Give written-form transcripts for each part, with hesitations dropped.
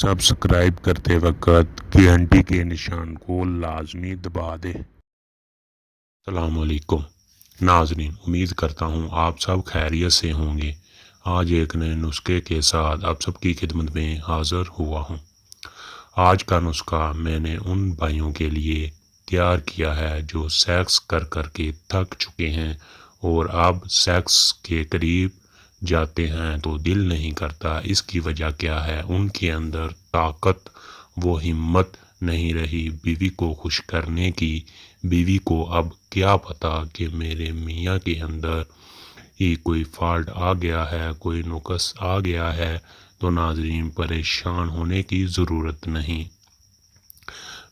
Subscribe کرتے وقت گھنٹی کے نشان کو لازمی دبا دیں۔ السلام علیکم ناظرین، امید کرتا ہوں آپ سب خیریت سے ہوں گے۔ آج ایک نئے نسخے کے ساتھ آپ سب کی خدمت میں حاضر ہوا ہوں۔ آج کا نسخہ میں نے ان بھائیوں کے لیے تیار کیا ہے جو سیکس کر کے تھک چکے ہیں اور اب سیکس کے قریب جاتے ہیں تو دل نہیں کرتا۔ اس کی وجہ کیا ہے؟ ان کے اندر طاقت و ہمت نہیں رہی بیوی کو خوش کرنے کی۔ بیوی کو اب کیا پتا کہ میرے میاں کے اندر ہی کوئی فالٹ آ گیا ہے، کوئی نقص آ گیا ہے۔ تو ناظرین، پریشان ہونے کی ضرورت نہیں۔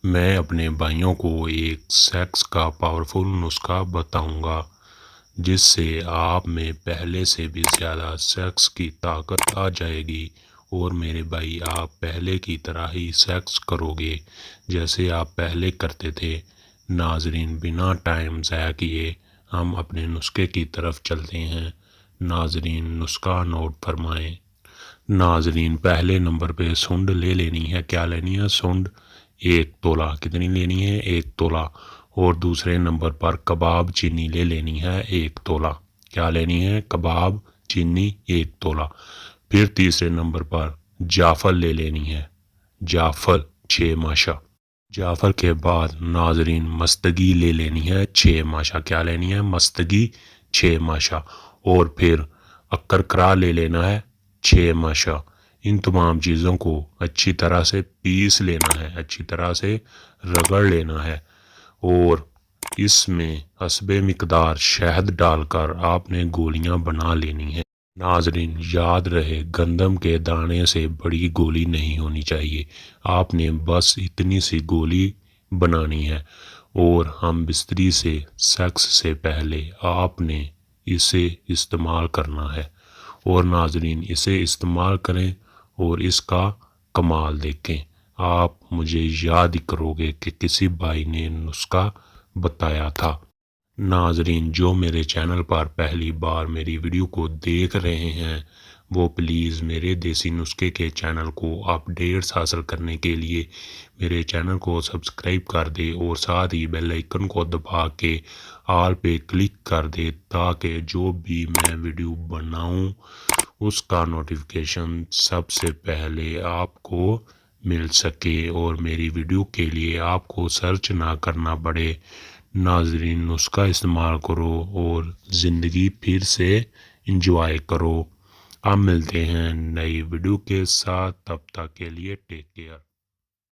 میں اپنے بھائیوں کو ایک سیکس کا پاورفل نسخہ بتاؤں گا جس سے آپ میں پہلے سے بھی زیادہ سیکس کی طاقت آ جائے گی اور میرے بھائی آپ پہلے کی طرح ہی سیکس کرو گے جیسے آپ پہلے کرتے تھے۔ ناظرین، بنا ٹائم ضائع کیے ہم اپنے نسخے کی طرف چلتے ہیں۔ ناظرین، نسخہ نوٹ فرمائیں۔ ناظرین، پہلے نمبر پہ سنڈ لے لینی ہے۔ کیا لینی ہے؟ سنڈ 1 تولہ۔ کتنی لینی ہے؟ 1 تولہ۔ اور دوسرے نمبر پر کباب چینی لے لینی ہے 1 تولہ۔ کیا لینی ہے؟ کباب چینی 1 تولہ۔ پھر تیسرے نمبر پر جعفر لے لینی ہے۔ جعفر 6 ماشا۔ جعفر کے بعد ناظرین مستگی لے لینی ہے 6 ماشا۔ کیا لینی ہے؟ مستگی 6 ماشا۔ اور پھر اکرکرا لے لینا ہے 6 ماشا۔ ان تمام چیزوں کو اچھی طرح سے پیس لینا ہے، اچھی طرح سے رگڑ لینا ہے اور اس میں حسب مقدار شہد ڈال کر آپ نے گولیاں بنا لینی ہیں۔ ناظرین، یاد رہے گندم کے دانے سے بڑی گولی نہیں ہونی چاہیے۔ آپ نے بس اتنی سی گولی بنانی ہے اور ہم بستری سے سیکس سے پہلے آپ نے اسے استعمال کرنا ہے۔ اور ناظرین، اسے استعمال کریں اور اس کا کمال دیکھیں۔ آپ مجھے یاد کرو گے کہ کسی بھائی نے نسخہ بتایا تھا۔ ناظرین، جو میرے چینل پر پہلی بار میری ویڈیو کو دیکھ رہے ہیں وہ پلیز میرے دیسی نسخے کے چینل کو اپڈیٹس حاصل کرنے کے لیے میرے چینل کو سبسکرائب کر دے اور ساتھ ہی بیل آئیکن کو دبا کے آل پہ کلک کر دے تاکہ جو بھی میں ویڈیو بناؤں اس کا نوٹیفیکیشن سب سے پہلے آپ کو مل سکے اور میری ویڈیو کے لیے آپ کو سرچ نہ کرنا پڑے۔ ناظرین، نسخہ استعمال کرو اور زندگی پھر سے انجوائے کرو۔ اب ملتے ہیں نئی ویڈیو کے ساتھ، تب تک کے لیے ٹیک کیئر۔